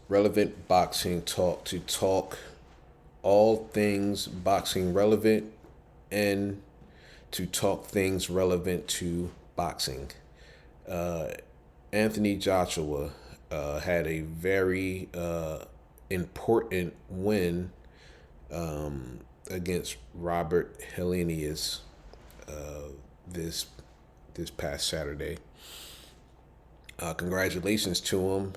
Relevant Boxing Talk to talk all things boxing relevant and to talk things relevant to boxing. Uh, Anthony Joshua had a very important win against Robert Helenius this this past Saturday. Congratulations to him.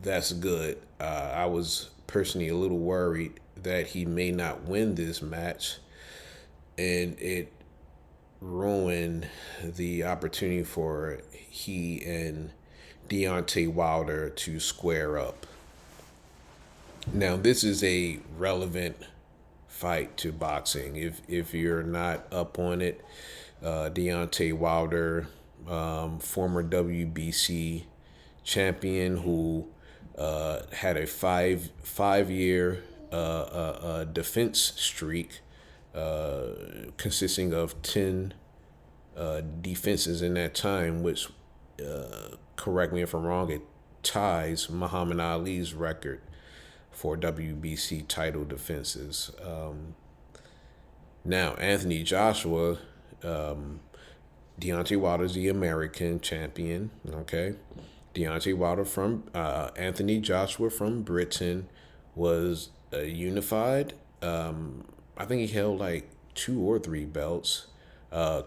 That's good. I was personally a little worried that he may not win this match, and it ruined the opportunity for he and Deontay Wilder to square up. Now, this is a relevant fight to boxing. If you're not up on it, Deontay Wilder, former WBC champion who had a five year defense streak consisting of 10 defenses in that time, which, correct me if I'm wrong, it ties Muhammad Ali's record for WBC title defenses. Now, Anthony Joshua, Deontay Wilder's the American champion, okay? Deontay Wilder from Anthony Joshua from Britain was unified. I think he held like two or three belts.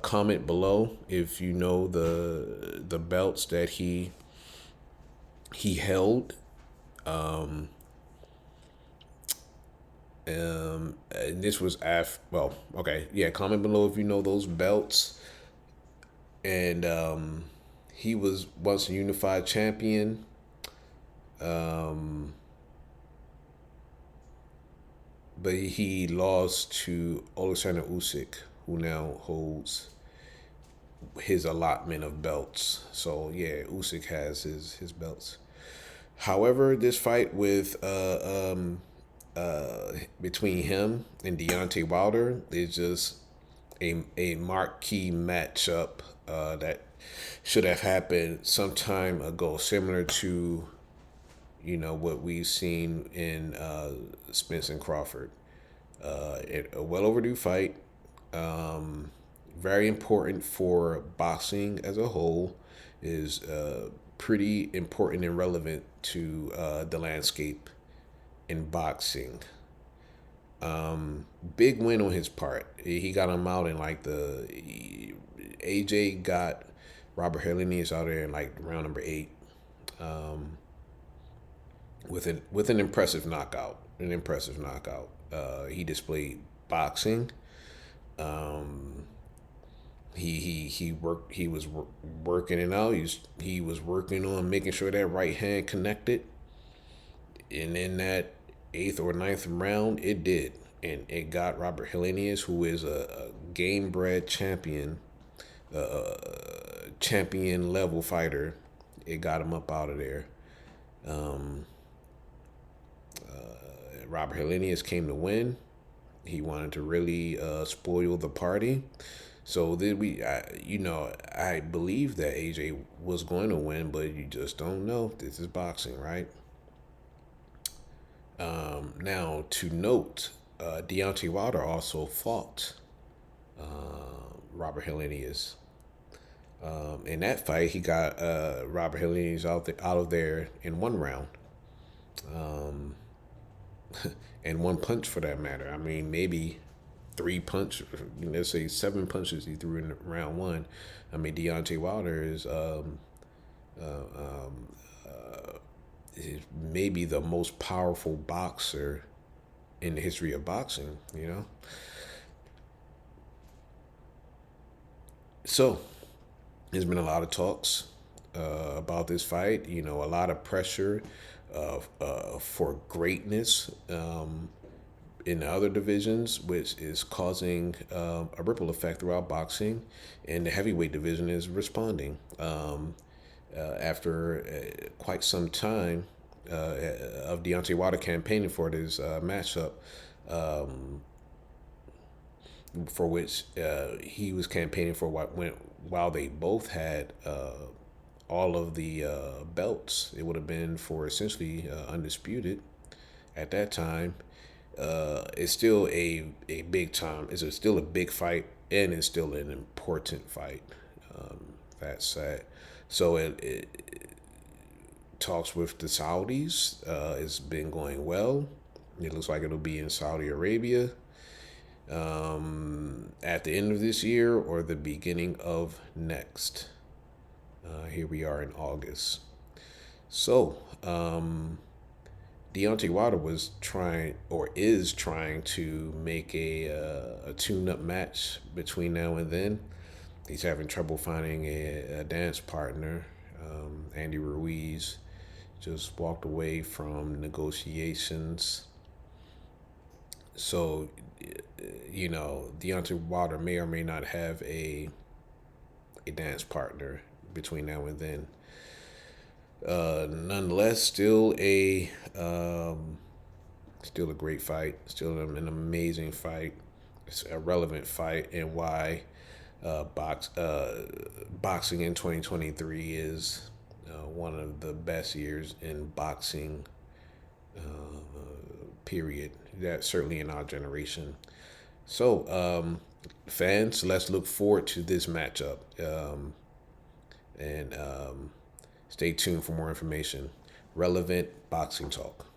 Comment below if you know the belts that he held. And this was well, okay, yeah. Comment below if you know those belts. And he was once a unified champion. But he lost to Alexander Usyk, who now holds his allotment of belts. So yeah, Usyk has his belts. However, this fight with between him and Deontay Wilder is just a marquee matchup that should have happened some time ago, similar to what we've seen in Spence and Crawford. A well overdue fight, very important for boxing as a whole, is pretty important and relevant to the landscape in boxing. Big win on his part. He got him out in like AJ got Robert Helenius out there in like round number 8, with an impressive knockout. He displayed boxing. He was working it out. He was working on making sure that right hand connected. And in that 8th or ninth round, it did. And it got Robert Helenius, who is a game bred champion, champion level fighter. It got him up out of there. Robert Helenius came to win. He wanted to really spoil the party. So then I believe that AJ was going to win, but you just don't know. This is boxing, right? Now, to note, Deontay Wilder also fought Robert Helenius. In that fight, he got Robert Helenius out of there in one round. And one punch for that matter. I mean, maybe three punch, let's say 7 punches he threw in round one. I mean, Deontay Wilder is maybe the most powerful boxer in the history of boxing. So, there's been a lot of talks about this fight. A lot of pressure for greatness in the other divisions, which is causing a ripple effect throughout boxing, and the heavyweight division is responding. After quite some time of Deontay Wilder campaigning for this matchup, for which he was campaigning for while they both had all of the belts. It would have been for essentially undisputed at that time. It's still a big time. Still a big fight, and it's still an important fight. That said, so it talks with the Saudis. It's been going well. It looks like it'll be in Saudi Arabia at the end of this year or the beginning of next. Here we are in August. So, Deontay Wilder was trying or is trying to make a tune-up match between now and then. He's having trouble finding a dance partner. Andy Ruiz just walked away from negotiations. So, Deontay Wilder may or may not have a dance partner between now and then. Nonetheless, still a great fight, still an amazing fight. It's a relevant fight, and why boxing in 2023 is one of the best years in boxing. Period. That certainly in our generation. So, fans, let's look forward to this matchup. And stay tuned for more information. Relevant boxing talk.